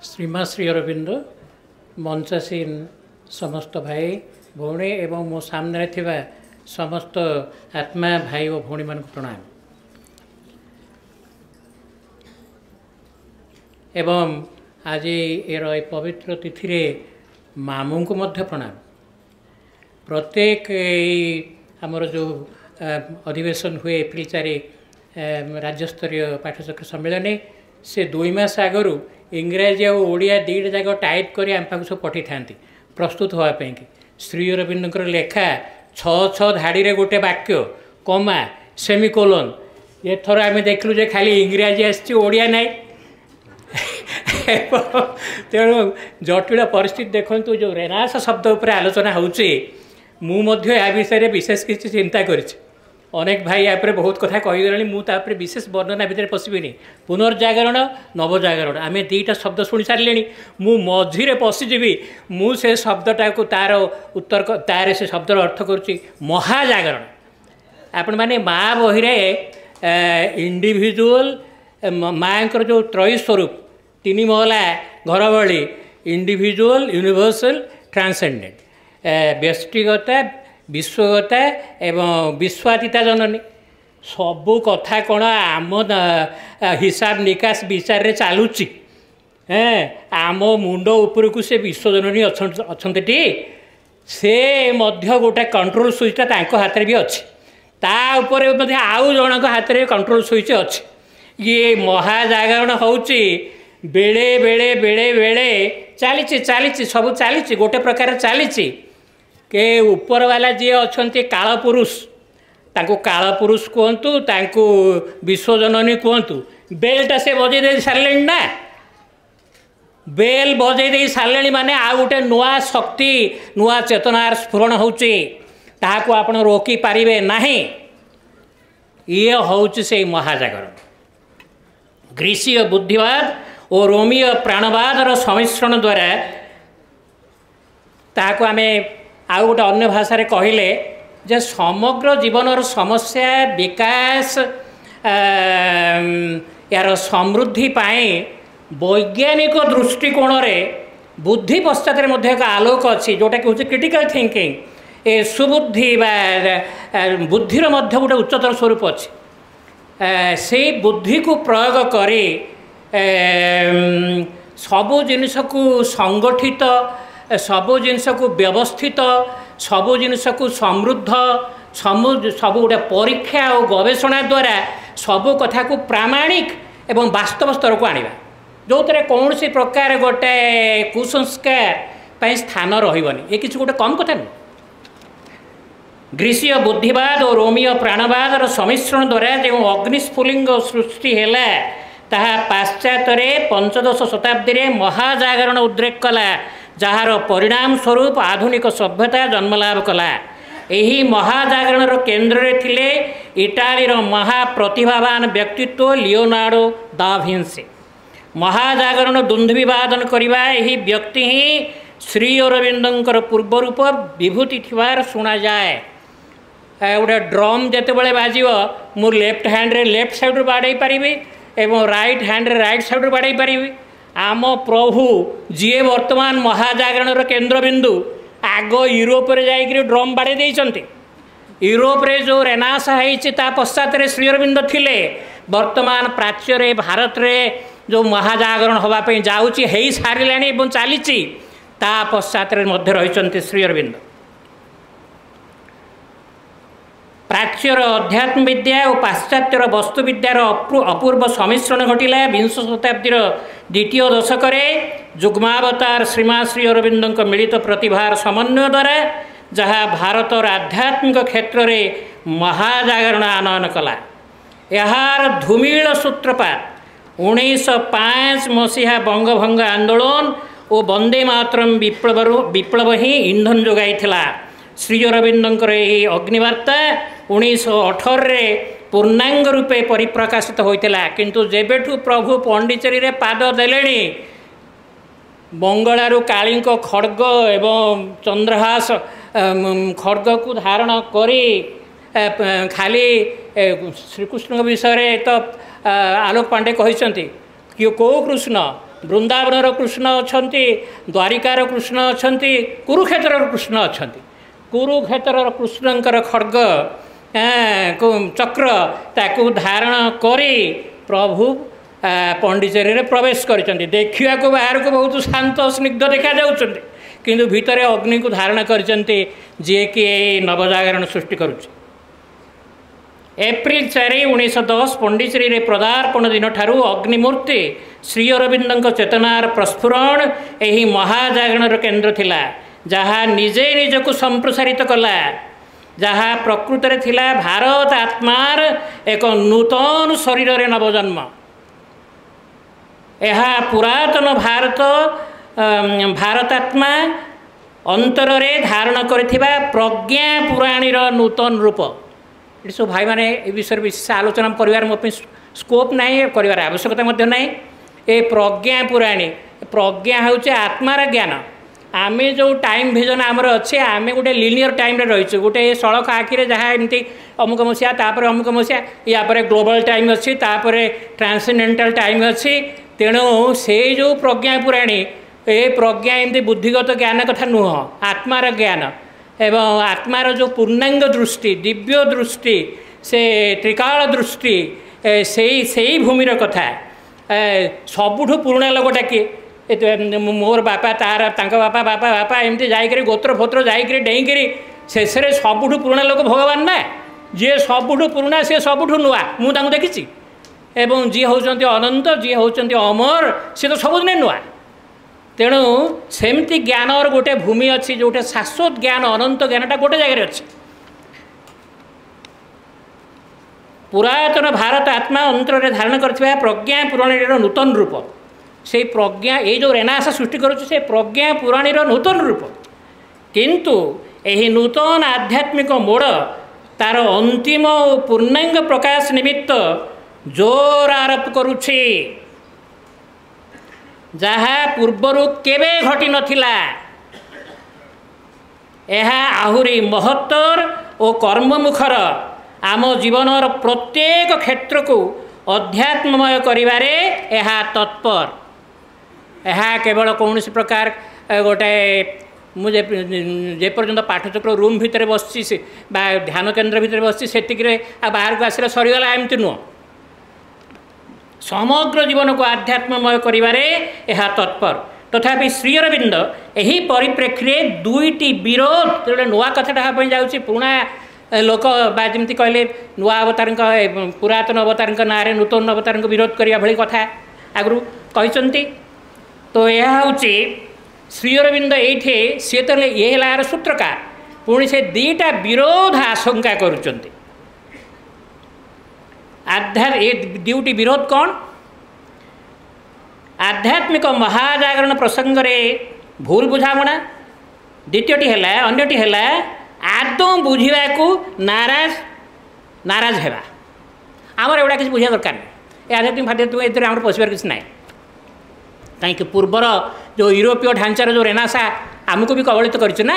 श्रीमा श्री अरविंद मंचासीन समस्त भाई भौणी एवं मो सामने थिबा समस्त आत्मा भाई और भौणी मान प्रणाम एवं आज एयर पवित्र तिथि रे मामू को मध्य प्रणाम। प्रत्येक आमर जो अधिवेशन हुए एप्रिल 4 राज्यस्तरीय पाठचक्र सम्मेलन से 2 मास आगु इंग्राजी और ओडिया दुईटा जाक टाइप कर आम पाक सब पठे था प्रस्तुत होगापी कि श्री अरविंद लेखा 6 धाड़ी रे गोटे वाक्य कमा सेमिकोलन एथर आम देखलु जे खाली इंग्राजी आसी ओडिया नाई तेणु जटिल परिस्थिति देखु जो रेनास शब्द उपर आलोचना होची विषय विशेष किसी चिंता कर अनेक भाई या बहुत कथा कहीगले मुझे विशेष वर्णना भितर पशिनी पुनर्जागरण नवजागरण आम दुईटा शब्द शुणी सारे मु मझीरे पशिजी मुझे शब्दटा को तार उत्तर तार से शब्दर अर्थ करुच्ची महाजागरण। आपण मैंने माँ बही इंडिविजुअल माँ जो त्रय स्वरूप 3 महला घर भली इंडिविजुअल यूनिवर्सल ट्रांसेंडेंट व्यष्टिगता विश्वगता एवं विश्वातीता जननी सबू कथा कौन आम हिसाब निकास विचार रे चलुची आम मुंड उपरकू से विश्वजननी अच्छा से मध्य गोटे कंट्रोल स्विचटा हाथ में भी अच्छी तापर आउ जन हाथ में कंट्रोल स्विच अच्छी ये महाजागरण होची बेले बेले बेले बेले चली चली सब चली गोटे प्रकार चली के ऊपर वाला जी अच्छा कालपुरुष तांको कालपुरुष कहतु तांको विश्वजननी कहतु बेलटा से बजे दे सारे ना बेल बजे दे सारे माने आ गोटे नुआ शक्ति नुआ चेतनार स्फुरण होची ताहाको आपण रोकी पारिबे नाही। ये होची से महाजागरण ग्रीसीय बुद्धिवाद और रोमीय प्राणवादर सम्मिश्रण द्वारा ताहाको आमे आउ गोटे अन्य भाषा रे कहले जे समग्र जीवनर समस्या विकास यार समृद्धि पाए वैज्ञानिक दृष्टिकोण रे बुद्धि पश्चात एक आलोक अच्छी जोटा कि हूँ क्रिटिकल थिंकिंग ए सुबुद्धि बुद्धिर मध्य गोटे उच्चतर स्वरूप अच्छी से बुद्धि को प्रयोग करी सबु जिनिस को संगठित सबु जिनिस को व्यवस्थित सबु जिनिस को समृद्ध सब गोटे परीक्षा और गवेषणा द्वारा सबु कथा को प्रामाणिक एवं वास्तव स्तर को आनिबा जो थे कौन सी प्रकार गोटे कुसंस्कार स्थान रही ये किसी गोटे कम कथा नहीं। ग्रीसीय बुद्धिवाद और रोमीय प्राणवादर सम्मिश्रण द्वारा जो अग्निस्फुलिंग सृष्टि है ताहा पाश्चात्य 15 शताब्दी में महाजागरण उद्रेक कला जार परिणाम स्वरूप आधुनिक सभ्यता जन्मलाभ कला। यही महाजागरण केन्द्र रे थिले इटालीर महाप्रतिभावान व्यक्तित्व लियोनार्डो दा विंसी। महाजागरण दुंदुभिवादन करवा यही व्यक्ति ही श्री अरविंदर पूर्व रूप विभूति थिवार शुणा जाए। गोटे ड्रम जिते बड़े बाजिव मु लेफ्ट हैंड रे लेफ्ट साइड रू बाड़े पारिबी एवं राइट हैंड रे राइट साइड रू बाड़े पारिबी। आम प्रभु जी वर्तमान महाजागरण केन्द्रबिंदु आग यूरोप रे जाइकरी ड्रम बाड़े देइचंती। यूरोप रे जो रेनासा है पश्चात श्री अरविंद थिले वर्तमान प्राच्य रे भारत रे जो महाजागरण होगापी जाऊँगी हो सारे चली पश्चात रही श्री अरविंद। प्राच्यर अध्यात्म विद्या और पाश्चात्यर वस्तु विद्यार अपूर्व सम्मिश्रण घटिला 20 शताब्दीर द्वितीय दशक जुग्मावतार श्रीमा श्री अरविंद मिलित प्रतिभार समन्वय द्वारा जहाँ भारतर आध्यात्मिक क्षेत्र में महाजागरण आनयन कला। यार धूमिल सूत्रपात 1905 मसीहा बंगभंग आंदोलन और वंदे मातरम विप्लव ही इंधन जोगाई। श्री अरविंदर यही अग्निवार्ता 1918 पूर्णांग रूपे परिप्रकाशित होता किंतु जेबेठू प्रभु पंडिचेरी रे पाद देले बंगलारू काली खड्ग एवं चंद्रहास खड्ग को धारण करी खाली श्रीकृष्ण विषय तो आलोक पांडे कहते कि कौ कृष्ण ବୃନ୍ଦାବନର କୃଷ୍ଣ ଅଛନ୍ତି, ଦ୍ୱାରିକାର କୃଷ୍ଣ ଅଛନ୍ତି, କୁରୁକ୍ଷେତ୍ରର କୃଷ୍ଣ ଅଛନ୍ତି। କୁରୁକ୍ଷେତ୍ରର କୃଷ୍ଣଙ୍କର ଖଡ଼୍ଗ ଚକ୍ର ତାକୁ ଧାରଣ କରି ପ୍ରଭୁ ପଣ୍ଡିଚେରୀରେ ପ୍ରବେଶ କରିଛନ୍ତି। ଦେଖିବାକୁ ବାହାରକୁ ବହୁତ ଶାନ୍ତ ସ୍ନିଗ୍ଧ ଦେଖାଯାଉଛନ୍ତି, କିନ୍ତୁ ଭିତରେ ଅଗ୍ନିକୁ ଧାରଣ କରିଛନ୍ତି, ଯିଏକି ଏଇ ନବଜାଗରଣ ସୃଷ୍ଟି କରୁଛି। ଏପ୍ରିଲ 4, 1910 ପଣ୍ଡିଚେରୀରେ ପଦାର୍ପଣ ଦିନଠାରୁ ଅଗ୍ନିମୂର୍ତ୍ତି ଶ୍ରୀ ଅରବିନ୍ଦଙ୍କ ଚେତନାର ପ୍ରସ୍ଫୁରଣ ଏହି ମହାଜାଗରଣର କେନ୍ଦ୍ର ଥିଲା, ଯାହା ନିଜେ ନିଜକୁ ସମ୍ପ୍ରସାରିତ କଲା, ଯାହା ପ୍ରକୃତରେ ଥିଲା ଭାରତ ଆତ୍ମାର ଏକ ନୂତନ ଶରୀରରେ ନବଜନ୍ମ। ଏହା ପୁରାତନ ଭାରତାତ୍ମା ଅନ୍ତରରେ ଧାରଣ କରିଥିବା ପ୍ରଜ୍ଞା ପୁରାଣୀର ନୂତନ ରୂପ। ଏଠି ସବୁ ଭାଇମାନେ ଏ ବିଷୟରେ ବିଶେଷ ଆଲୋଚନା କରିବାର ମୋ ପାଇଁ ସ୍କୋପ୍ ନାହିଁ, କରିବାର ଆବଶ୍ୟକତା ମଧ୍ୟ ନାହିଁ। ଏ ପ୍ରଜ୍ଞା ପୁରାଣୀ, ପ୍ରଜ୍ଞା ହେଉଛି ଆତ୍ମାର ଜ୍ଞାନ। ଆମେ ଯେଉଁ ଟାଇମ୍ ଭିଜନ୍ ଆମର ଅଛି, ଆମେ ଗୋଟେ ଲିନିୟର ଟାଇମ୍ରେ ରହିଛୁ, ଗୋଟେ ସଳଖ ଆଖିରେ ଯାହା ଏମିତି ଅମୁକ ମସିହା, ତାପରେ ଅମୁକ ମସିହା, ୟାପରେ ଗ୍ଲୋବାଲ୍ ଟାଇମ୍ ଅଛି, ତାପରେ ଟ୍ରାନ୍ସେଣ୍ଡେଣ୍ଟାଲ୍ ଟାଇମ୍ ଅଛି। ତେଣୁ ସେଇ ଯେଉଁ ପ୍ରଜ୍ଞା ପୁରାଣୀ, ଏ ପ୍ରଜ୍ଞା ଏମିତି ବୁଦ୍ଧିଗତ ଜ୍ଞାନ କଥା ନୁହଁ, ଆତ୍ମାର ଜ୍ଞାନ। ଏବଂ ଆତ୍ମାର ଯେଉଁ ପୂର୍ଣ୍ଣାଙ୍ଗ ଦୃଷ୍ଟି, ଦିବ୍ୟ ଦୃଷ୍ଟି, ସେ ତ୍ରିକାଳ ଦୃଷ୍ଟି, ସେଇ ଭୂମିର କଥା। ସବୁଠୁ ପୁରୁଣା ଲୋକଟା କିଏ? ମୋର ବାପା, ତାଙ୍କ ବାପା, ବାପା ବାପା, ଏମିତି ଯାଇକରି ଗୋତ୍ର ଫୋତ୍ର ଯାଇକରି ଡେଇଁକରି ଶେଷରେ ସବୁଠୁ ପୁରୁଣା ଲୋକ ଭଗବାନ ନା। ଯିଏ ସବୁଠୁ ପୁରୁଣା ସିଏ ସବୁଠୁ ନୂଆ, ମୁଁ ତାଙ୍କୁ ଦେଖିଛି। ଏବଂ ଯିଏ ହେଉଛନ୍ତି ଅନନ୍ତ, ଯିଏ ହେଉଛନ୍ତି ଅମର, ସିଏ ତ ସବୁଦିନେ ନୂଆ। ତେଣୁ ସେମିତି ଜ୍ଞାନର ଗୋଟେ ଭୂମି ଅଛି, ଯେଉଁଟା ଶାଶ୍ୱତ ଜ୍ଞାନ, ଅନନ୍ତ ଜ୍ଞାନଟା ଗୋଟେ ଜାଗାରେ ଅଛି। ପୁରାତନ ଭାରତ ଆତ୍ମା ଅନ୍ତରରେ ଧାରଣ କରିଥିବା ପ୍ରଜ୍ଞା ପୁରାଣୀର ନୂତନ ରୂପ। ସେଇ ପ୍ରଜ୍ଞା, ଏଇ ଯେଉଁ ରେନାସା ସୃଷ୍ଟି କରୁଛି, ସେ ପ୍ରଜ୍ଞା ପୁରାଣୀର ନୂତନ ରୂପ। କିନ୍ତୁ ଏହି ନୂତନ ଆଧ୍ୟାତ୍ମିକ ମୋଡ଼ ତାର ଅନ୍ତିମ ଓ ପୂର୍ଣ୍ଣାଙ୍ଗ ପ୍ରକାଶ ନିମିତ୍ତ ଜୋର ଆରୋପ କରୁଛି, ଯାହା ପୂର୍ବରୁ କେବେ ଘଟିନଥିଲା। ଏହା ଆହୁରି ମହତ୍ତର ଓ କର୍ମମୁଖର ଆମ ଜୀବନର ପ୍ରତ୍ୟେକ କ୍ଷେତ୍ରକୁ ଅଧ୍ୟାତ୍ମମୟ କରିବାରେ ଏହା ତତ୍ପର। ଏହା କେବଳ କୌଣସି ପ୍ରକାର ଗୋଟାଏ ମୁଁ ଯେପର୍ଯ୍ୟନ୍ତ ପାଠଚକ୍ର ରୁମ୍ ଭିତରେ ବସିଛି ବା ଧ୍ୟାନ କେନ୍ଦ୍ର ଭିତରେ ବସିଛି ସେତିକିରେ ଆଉ ବାହାରକୁ ଆସିଲେ ସରିଗଲା, ଏମିତି ନୁହଁ। ସମଗ୍ର ଜୀବନକୁ ଆଧ୍ୟାତ୍ମମୟ କରିବାରେ ଏହା ତତ୍ପର। ତଥାପି ଶ୍ରୀ ଅରବିନ୍ଦ ଏହି ପରିପ୍ରେକ୍ଷୀରେ ଦୁଇଟି ବିରୋଧ, ଗୋଟେ ନୂଆ କଥାଟା ହେବା ପାଇଁ ଯାଉଛି, ପୁରୁଣା ଲୋକ ବା ଯେମିତି କହିଲେ ନୂଆ ଅବତାରଙ୍କ, ପୁରାତନ ଅବତାରଙ୍କ ନାଁରେ ନୂତନ ଅବତାରଙ୍କ ବିରୋଧ କରିବା ଭଳି କଥା ଆଗରୁ କହିଛନ୍ତି। ତ ଏହା ହେଉଛି ଶ୍ରୀ ଅରବିନ୍ଦ ଏଇଠି, ସିଏ ତ ଇଏ ହେଲା ଏହାର ସୂତ୍ରକାର, ପୁଣି ସେ ଦୁଇଟା ବିରୋଧ ଆଶଙ୍କା କରୁଛନ୍ତି। ଏ ଦୁଇଟି ବିରୋଧ କ'ଣ? ଆଧ୍ୟାତ୍ମିକ ମହାଜାଗରଣ ପ୍ରସଙ୍ଗରେ ଭୁଲ ବୁଝାମଣା, ଦ୍ୱିତୀୟଟି ହେଲା, ଅନ୍ୟଟି ହେଲା ଆଦୌ ବୁଝିବାକୁ ନାରାଜ ହେବା। ଆମର ଏଗୁଡ଼ା କିଛି ବୁଝିବା ଦରକାର ନାହିଁ। ଏ ଆଧ୍ୟାତ୍ମିକ ଫାଧ୍ୟାତ୍ମିକ ଏଥିରେ ଆମର ପଶିବାର କିଛି ନାହିଁ। କାହିଁକି ପୂର୍ବର ଯେଉଁ ୟୁରୋପୀୟ ଢାଞ୍ଚାର ଯେଉଁ ରେନାସା ଆମକୁ ବି କବଳିତ କରିଛି ନା।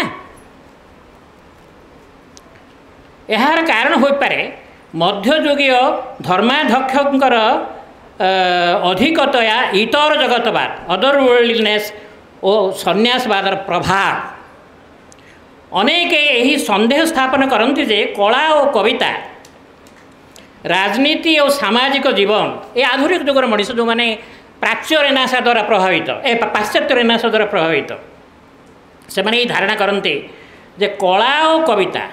ଏହାର କାରଣ ହୋଇପାରେ ମଧ୍ୟଯୁଗୀୟ ଧର୍ମାଧ୍ୟକ୍ଷଙ୍କର ଅଧିକତୟା ଇତର ଜଗତବାଦ, ଅଦର ୱାର୍ଲଡନେସ୍ ଓ ସନ୍ନ୍ୟାସବାଦର ପ୍ରଭାବ। ଅନେକ ଏହି ସନ୍ଦେହ ସ୍ଥାପନ କରନ୍ତି ଯେ କଳା ଓ କବିତା, ରାଜନୀତି ଓ ସାମାଜିକ ଜୀବନ, ଏ ଆଧୁନିକ ଯୁଗର ମଣିଷ ଯେଉଁମାନେ ପ୍ରାଚ୍ୟ ରେନାସା ଦ୍ୱାରା ପ୍ରଭାବିତ, ପାଶ୍ଚାତ୍ୟ ରେନାସା ଦ୍ୱାରା ପ୍ରଭାବିତ, ସେମାନେ ଏହି ଧାରଣା କରନ୍ତି ଯେ କଳା ଓ କବିତା,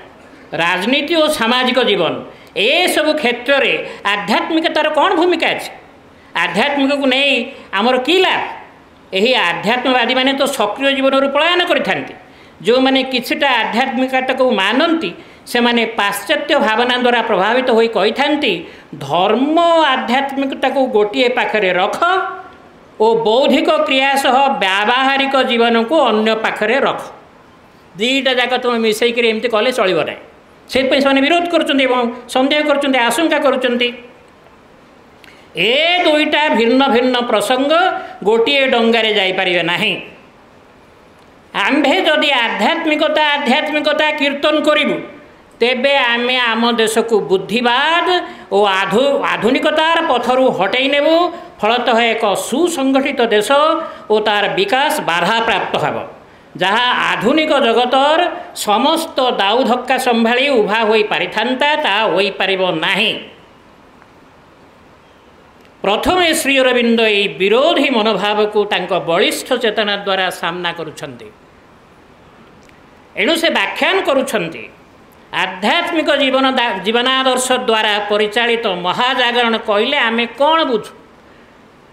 ରାଜନୀତି ଓ ସାମାଜିକ ଜୀବନ, ଏସବୁ କ୍ଷେତ୍ରରେ ଆଧ୍ୟାତ୍ମିକତାର କ'ଣ ଭୂମିକା ଅଛି? ଆଧ୍ୟାତ୍ମିକକୁ ନେଇ ଆମର କି ଲାଭ? ଏହି ଆଧ୍ୟାତ୍ମବାଦୀମାନେ ତ ସକ୍ରିୟ ଜୀବନରୁ ପଳାୟନ କରିଥାନ୍ତି। ଯେଉଁମାନେ କିଛିଟା ଆଧ୍ୟାତ୍ମିକତାକୁ ମାନନ୍ତି, ସେମାନେ ପାଶ୍ଚାତ୍ୟ ଭାବନା ଦ୍ୱାରା ପ୍ରଭାବିତ ହୋଇ କହିଥାନ୍ତି, ଧର୍ମ ଆଧ୍ୟାତ୍ମିକତାକୁ ଗୋଟିଏ ପାଖରେ ରଖ ଓ ବୌଦ୍ଧିକ କ୍ରିୟା ସହ ବ୍ୟାବହାରିକ ଜୀବନକୁ ଅନ୍ୟ ପାଖରେ ରଖ। ଦୁଇଟା ଯାକ ତୁମେ ମିଶାଇକରି ଏମିତି କଲେ ଚଳିବ ନାହିଁ। ସେଥିପାଇଁ ସେମାନେ ବିରୋଧ କରୁଛନ୍ତି ଏବଂ ସନ୍ଦେହ କରୁଛନ୍ତି, ଆଶଙ୍କା କରୁଛନ୍ତି। ଏ ଦୁଇଟା ଭିନ୍ନ ଭିନ୍ନ ପ୍ରସଙ୍ଗ ଗୋଟିଏ ଡଙ୍ଗାରେ ଯାଇପାରିବେ ନାହିଁ। ଆମ୍ଭେ ଯଦି ଆଧ୍ୟାତ୍ମିକତା କୀର୍ତ୍ତନ କରିବୁ, ତେବେ ଆମେ ଆମ ଦେଶକୁ ବୁଦ୍ଧିବାଦ ଓ ଓ ଆଧୁନିକତାର ପଥରୁ ହଟେଇ ନେବୁ। ଫଳତଃ ଏକ ସୁସଂଗଠିତ ଦେଶ ଓ ତାର ବିକାଶ ବାଧାପ୍ରାପ୍ତ ହେବ, ଯାହା ଆଧୁନିକ ଜଗତର ସମସ୍ତ ଦାଉ ଧକ୍କା ସମ୍ଭାଳି ଉଭା ହୋଇପାରିଥାନ୍ତା, ତାହା ହୋଇପାରିବ ନାହିଁ। ପ୍ରଥମେ ଶ୍ରୀ ଅରବିନ୍ଦ ଏହି ବିରୋଧୀ ମନୋଭାବକୁ ତାଙ୍କ ବଳିଷ୍ଠ ଚେତନା ଦ୍ୱାରା ସାମ୍ନା କରୁଛନ୍ତି। ଏଣୁ ସେ ବ୍ୟାଖ୍ୟାନ କରୁଛନ୍ତି, ଆଧ୍ୟାତ୍ମିକ ଜୀବନାଦର୍ଶ ଦ୍ୱାରା ପରିଚାଳିତ ମହାଜାଗରଣ କହିଲେ ଆମେ କ'ଣ ବୁଝୁ?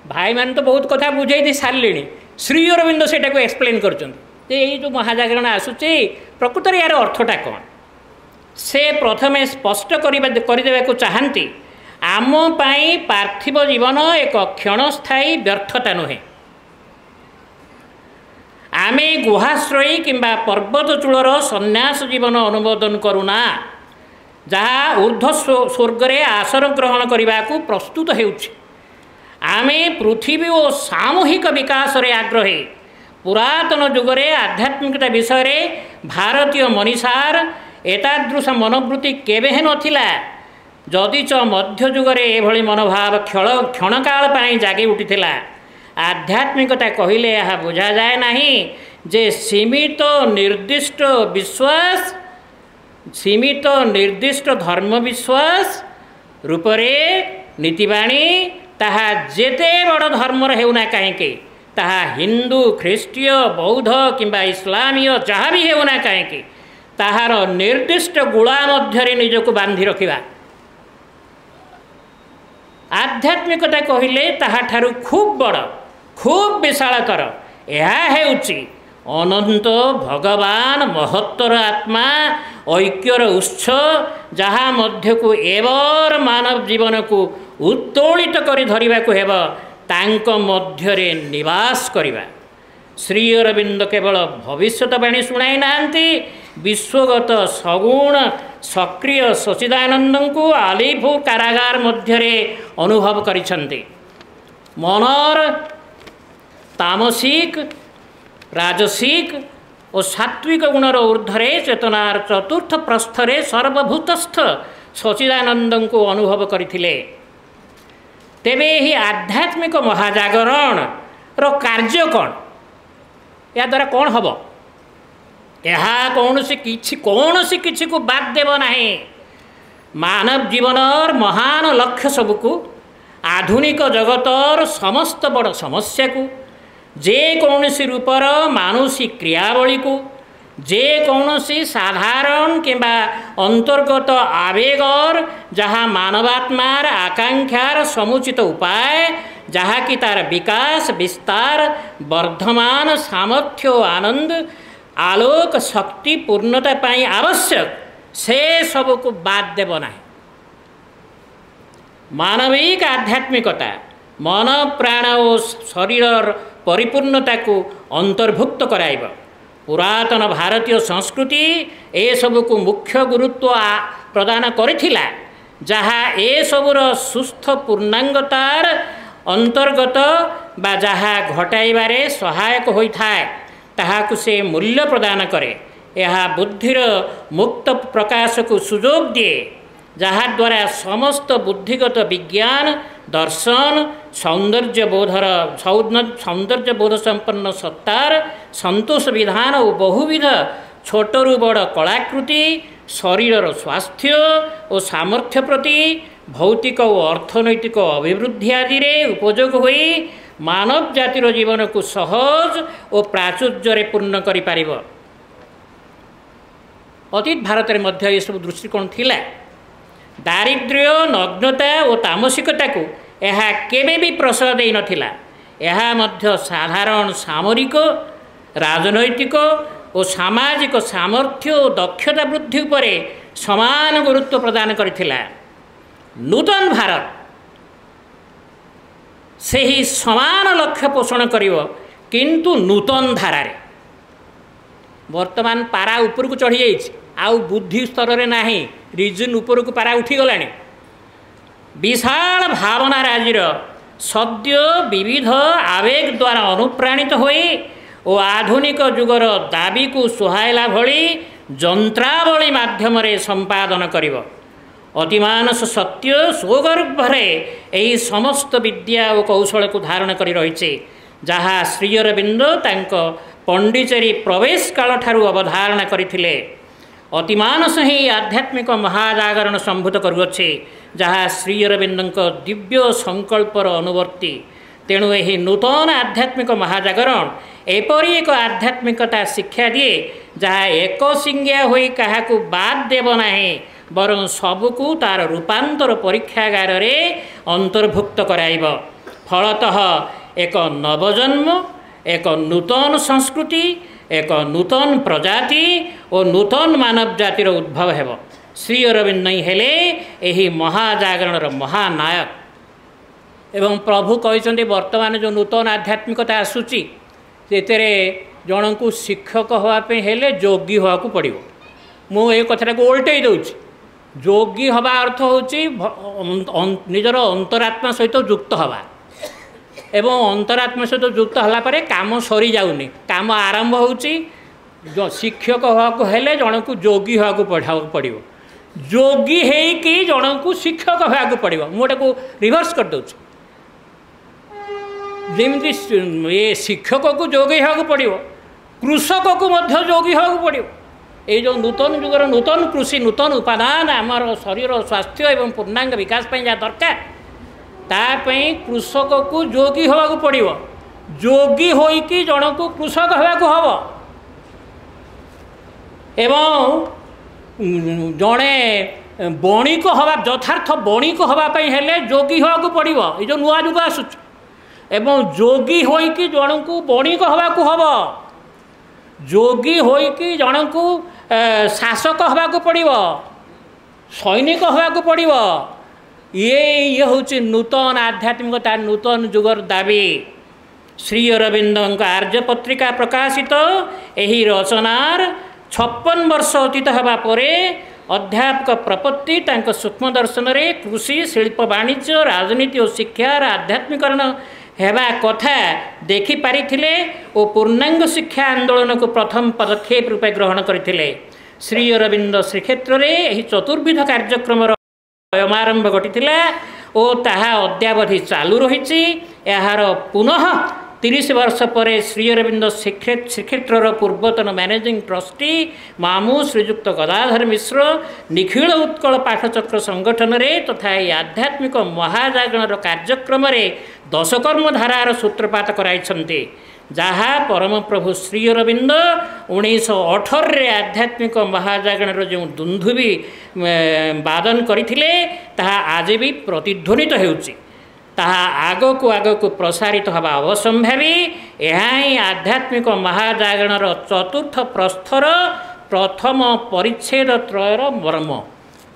ଭାଇମାନେ ତ ବହୁତ କଥା ବୁଝେଇ ଦେଇ ସାରିଲେଣି, ଶ୍ରୀ ଅରବିନ୍ଦ ସେଇଟାକୁ ଏକ୍ସପ୍ଲେନ୍ କରୁଛନ୍ତି ଯେ ଏଇ ଯେଉଁ ମହାଜାଗରଣ ଆସୁଛି ପ୍ରକୃତରେ ଏହାର ଅର୍ଥଟା କ'ଣ। ସେ ପ୍ରଥମେ ସ୍ପଷ୍ଟ କରିଦେବାକୁ ଚାହାନ୍ତି, ଆମ ପାଇଁ ପାର୍ଥିବ ଜୀବନ ଏକ କ୍ଷଣସ୍ଥାୟୀ ବ୍ୟର୍ଥତା ନୁହେଁ। ଆମେ ଗୁହାଶ୍ରୟୀ କିମ୍ବା ପର୍ବତ ଚୂଳର ସନ୍ନ୍ୟାସ ଜୀବନ ଅନୁମୋଦନ କରୁନା, ଯାହା ଊର୍ଦ୍ଧ୍ୱ ସ୍ୱର୍ଗରେ ଆସନ ଗ୍ରହଣ କରିବାକୁ ପ୍ରସ୍ତୁତ ହେଉଛି। ଆମେ ପୃଥିବୀ ଓ ସାମୂହିକ ବିକାଶରେ ଆଗ୍ରହୀ। ପୁରାତନ ଯୁଗରେ ଆଧ୍ୟାତ୍ମିକତା ବିଷୟରେ ଭାରତୀୟ ମନୀଷାର ଏତାଦୃଶ ମନୋବୃତ୍ତି କେବେ ହେଁ ନଥିଲା। ଯଦିଚ ମଧ୍ୟଯୁଗରେ ଏଭଳି ମନୋଭାବ କ୍ଷଣକାଳ ପାଇଁ ଜାଗି ଉଠିଥିଲା। ଆଧ୍ୟାତ୍ମିକତା କହିଲେ ଏହା ବୁଝାଯାଏ ନାହିଁ ଯେ ସୀମିତ ନିର୍ଦ୍ଦିଷ୍ଟ ଧର୍ମ ବିଶ୍ୱାସ ରୂପରେ ନୀତିବାଣୀ, ତାହା ଯେତେ ବଡ଼ ଧର୍ମର ହେଉନା କାହିଁକି, ତାହା ହିନ୍ଦୁ, ଖ୍ରୀଷ୍ଟୀୟ, ବୌଦ୍ଧ କିମ୍ବା ଇସଲାମୀୟ ଯାହା ବି ହେଉନା କାହିଁକି, ତାହାର ନିର୍ଦ୍ଦିଷ୍ଟ ଗୁଳା ମଧ୍ୟରେ ନିଜକୁ ବାନ୍ଧି ରଖିବା। ଆଧ୍ୟାତ୍ମିକତା କହିଲେ ତାହାଠାରୁ ଖୁବ୍ ବଡ଼, ଖୁବ୍ ବିଶାଳତର। ଏହା ହେଉଛି ଅନନ୍ତ ଭଗବାନ ମହତ୍ତର ଆତ୍ମା, ଐକ୍ୟର ଉତ୍ସ, ଯାହା ମଧ୍ୟକୁ ଏବର ମାନବ ଜୀବନକୁ ଉତ୍ତୋଳିତ କରି ଧରିବାକୁ ହେବ, ତାଙ୍କ ମଧ୍ୟରେ ନିବାସ କରିବା। ଶ୍ରୀ ଅରବିନ୍ଦ କେବଳ ଭବିଷ୍ୟତବାଣୀ ଶୁଣାଇ ନାହାନ୍ତି, ବିଶ୍ୱଗତ ସଗୁଣ ସକ୍ରିୟ ସଚିଦାନନ୍ଦଙ୍କୁ ଆଲିପୁର କାରାଗାର ମଧ୍ୟରେ ଅନୁଭବ କରିଛନ୍ତି। ମନର ତାମସିକ, ରାଜସିକ ଓ ସାତ୍ଵିକ ଗୁଣର ଊର୍ଦ୍ଧ୍ୱରେ ଚେତନାର ଚତୁର୍ଥ ପ୍ରସ୍ଥରେ ସର୍ବଭୂତସ୍ଥ ସଚିଦାନନ୍ଦଙ୍କୁ ଅନୁଭବ କରିଥିଲେ। ତେବେ ଏହି ଆଧ୍ୟାତ୍ମିକ ମହାଜାଗରଣର କାର୍ଯ୍ୟ କ'ଣ? ଏହାଦ୍ୱାରା କ'ଣ ହେବ? ଏହା କୌଣସି କିଛିକୁ ବାଦ ଦେବ ନାହିଁ। ମାନବ ଜୀବନର ମହାନ ଲକ୍ଷ୍ୟ ସବୁକୁ, ଆଧୁନିକ ଜଗତର ସମସ୍ତ ବଡ଼ ସମସ୍ୟାକୁ, ଯେକୌଣସି ରୂପର ମାନସିକ କ୍ରିୟାବଳୀକୁ, ଯେକୌଣସି ସାଧାରଣ କିମ୍ବା ଅନ୍ତର୍ଗତ ଆବେଗର, ଯାହା ମାନବାତ୍ମାର ଆକାଂକ୍ଷାର ସମୁଚିତ ଉପାୟ, ଯାହାକି ତାର ବିକାଶ, ବିସ୍ତାର, ବର୍ଦ୍ଧମାନ ସାମର୍ଥ୍ୟ ଓ ଆନନ୍ଦ, ଆଲୋକ, ଶକ୍ତି, ପୂର୍ଣ୍ଣତା ପାଇଁ ଆବଶ୍ୟକ, ସେ ସବୁକୁ ବାଦ ଦେବ ନାହିଁ। ମାନବିକ ଆଧ୍ୟାତ୍ମିକତା ମନ, ପ୍ରାଣ ଓ ଶରୀରର ପରିପୂର୍ଣ୍ଣତାକୁ ଅନ୍ତର୍ଭୁକ୍ତ କରାଇବ। ପୁରାତନ ଭାରତୀୟ ସଂସ୍କୃତି ଏସବୁକୁ ମୁଖ୍ୟ ଗୁରୁତ୍ୱ ପ୍ରଦାନ କରିଥିଲା, ଯାହା ଏସବୁର ସୁସ୍ଥ ପୂର୍ଣ୍ଣାଙ୍ଗତାର ଅନ୍ତର୍ଗତ ବା ଯାହା ଘଟାଇବାରେ ସହାୟକ ହୋଇଥାଏ, ତାହାକୁ ସେ ମୂଲ୍ୟ ପ୍ରଦାନ କରେ। ଏହା ବୁଦ୍ଧିର ମୁକ୍ତ ପ୍ରକାଶକୁ ସୁଯୋଗ ଦିଏ, ଯାହାଦ୍ୱାରା ସମସ୍ତ ବୁଦ୍ଧିଗତ ବିଜ୍ଞାନ, ଦର୍ଶନ, ସୌନ୍ଦର୍ଯ୍ୟବୋଧ ସମ୍ପନ୍ନ ସତ୍ତାର ସନ୍ତୋଷ ବିଧାନ ଓ ବହୁବିଧ ଛୋଟରୁ ବଡ଼ କଳାକୃତି, ଶରୀରର ସ୍ୱାସ୍ଥ୍ୟ ଓ ସାମର୍ଥ୍ୟ ପ୍ରତି, ଭୌତିକ ଓ ଅର୍ଥନୈତିକ ଅଭିବୃଦ୍ଧି ଆଦିରେ ଉପଯୋଗ ହୋଇ ମାନବ ଜାତିର ଜୀବନକୁ ସହଜ ଓ ପ୍ରାଚୁର୍ଯ୍ୟରେ ପୂର୍ଣ୍ଣ କରିପାରିବ। ଅତୀତ ଭାରତରେ ମଧ୍ୟ ଏସବୁ ଦୃଷ୍ଟିକୋଣ ଥିଲା। ଦାରିଦ୍ର୍ୟ, ନଗ୍ନତା ଓ ତାମସିକତାକୁ ଏହା କେବେ ବି ପ୍ରଶ୍ରୟ ଦେଇନଥିଲା। ଏହା ମଧ୍ୟ ସାଧାରଣ ସାମରିକ, ରାଜନୈତିକ ଓ ସାମାଜିକ ସାମର୍ଥ୍ୟ ଓ ଦକ୍ଷତା ବୃଦ୍ଧି ଉପରେ ସମାନ ଗୁରୁତ୍ୱ ପ୍ରଦାନ କରିଥିଲା। ନୂତନ ଭାରତ ସେହି ସମାନ ଲକ୍ଷ୍ୟ ପୋଷଣ କରିବ, କିନ୍ତୁ ନୂତନ ଧାରାରେ। ବର୍ତ୍ତମାନ ପାରା ଉପରକୁ ଚଢ଼ିଯାଇଛି, ଆଉ ବୁଦ୍ଧି ସ୍ତରରେ ନାହିଁ, ରିଜନ ଉପରକୁ ପାରା ଉଠିଗଲାଣି। ବିଶାଳ ଭାବନା ରାଜିର ସଦ୍ୟ ବିବିଧ ଆବେଗ ଦ୍ୱାରା ଅନୁପ୍ରାଣିତ ହୋଇ ଓ ଆଧୁନିକ ଯୁଗର ଦାବିକୁ ସୁହାଇଲା ଭଳି ଯନ୍ତ୍ରାବଳୀ ମାଧ୍ୟମରେ ସମ୍ପାଦନ କରିବ। अतिमानस सत्य स्वगर्भरे यही समस्त विद्या और कौशल को धारण कर रही जहाँ श्री अरविंद तांको पंडिचेरी प्रवेश काल ठारू अवधारणा करथिले। अतिमानस ही आध्यात्मिक महाजागरण संभूत करुअछे जहाँ श्री अरविंदଙ୍କ दिव्य संकल्पर अनुवर्ती। तेणु यही नूतन आध्यात्मिक महाजागरण एपरी एक आध्यात्मिकता शिक्षा दिए जहाँ एक सिंगिया होई काहाकू बाद देव नाही बरं सबुकू तार रूपांतर परीक्षागार रे अंतर्भुक्त कराइब। फलतः एक नवजन्म, एक नूतन संस्कृति, एक नूतन प्रजाति और नूतन मानव जातिर उद्भव हेब। श्री अरविंद ही हेले यही महाजागरण महानायक। एवं प्रभु कहते वर्तमान जो नूतन आध्यात्मिकता आसूची से जन को शिक्षक हाँपे हेले योगी हवा को पड़ो। मुझे कथा को उल्टे दूची। योगी हवा अर्थ हूँ निजर अंतरात्मा सहित युक्त हवा एवं अंतरात्मा सहित युक्त हलापर काम सरी जाऊनी काम आरंभ हो शिक्षक हवा को हेले जन को योगी हवा को पड़ो। योगी है जन को शिक्षक हवा को पड़ो। मुझे रिवर्स कर दूँ जमी ये शिक्षक को योगी हवा पड़ो कृषक को योगी हवा पड़ो। ये जो नूतन जुगर नूतन कृषि नूतन उपादान आमर शरीर स्वास्थ्य एवं पूर्णांग विकास जहाँ दरकार तापाई कृषक को योगी हवा पड़ो। योगी होइकी जन को कृषक हवा हम एवं जड़े बणिक हवा यथार्थ बणिक हवाई हेले योगी हवा पड़ो। ये जो नुआ जुग आसूँ एवं योगी होइकी जन को बणिक हवा हम योगी होइकी जन को शासक हवा पड़ो सैनिक हवा पड़ो। ये हूँ नूतन आध्यात्मिकता नूतन जुगर दाबी। श्री अरविंद आर्य पत्रिका प्रकाशित यही रचनार 56 वर्ष अतीत होगा परे अध्यापक प्रपत्ति तांको सूक्ष्म दर्शन रे कृषि शिल्प वाणिज्य राजनीति और शिक्षार आध्यात्मिकरण हेबा कथा देखि पारिथिले और पूर्णांग शिक्षा आंदोलन को प्रथम पदक्षेप रूपे ग्रहण करथिले। श्री अरविंद श्रीक्षेत्र रे एही चतुर्विध कार्यक्रम आरंभ घटिथिला और ताहा अद्यावधि चालू रही। यार पुनः 30 वर्ष पर श्री अरविंद श्रीक्षेत्र पूर्वतन मैनेजिंग ट्रस्टी मामू श्रीजुक्त गदाधर मिश्र निखिल उत्कल पाठचक्र संगठन रे तथा ये आध्यात्मिक महाजागरण कार्यक्रम रे दशकर्म धारार सूत्रपात कराइछन्ते जहाँ परम प्रभु श्री अरविंद 1918 आध्यात्मिक महाजागरण जो दुंधुबी वादन करथिले ताहा आज भी प्रतिध्वनित हेउची। ताहा आग को प्रसारित हवा अवसंभावी। यही आध्यात्मिक महाजागरण चतुर्थ प्रस्थर प्रथम परिच्छेद त्रयर मर्म।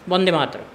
वंदे मातरम।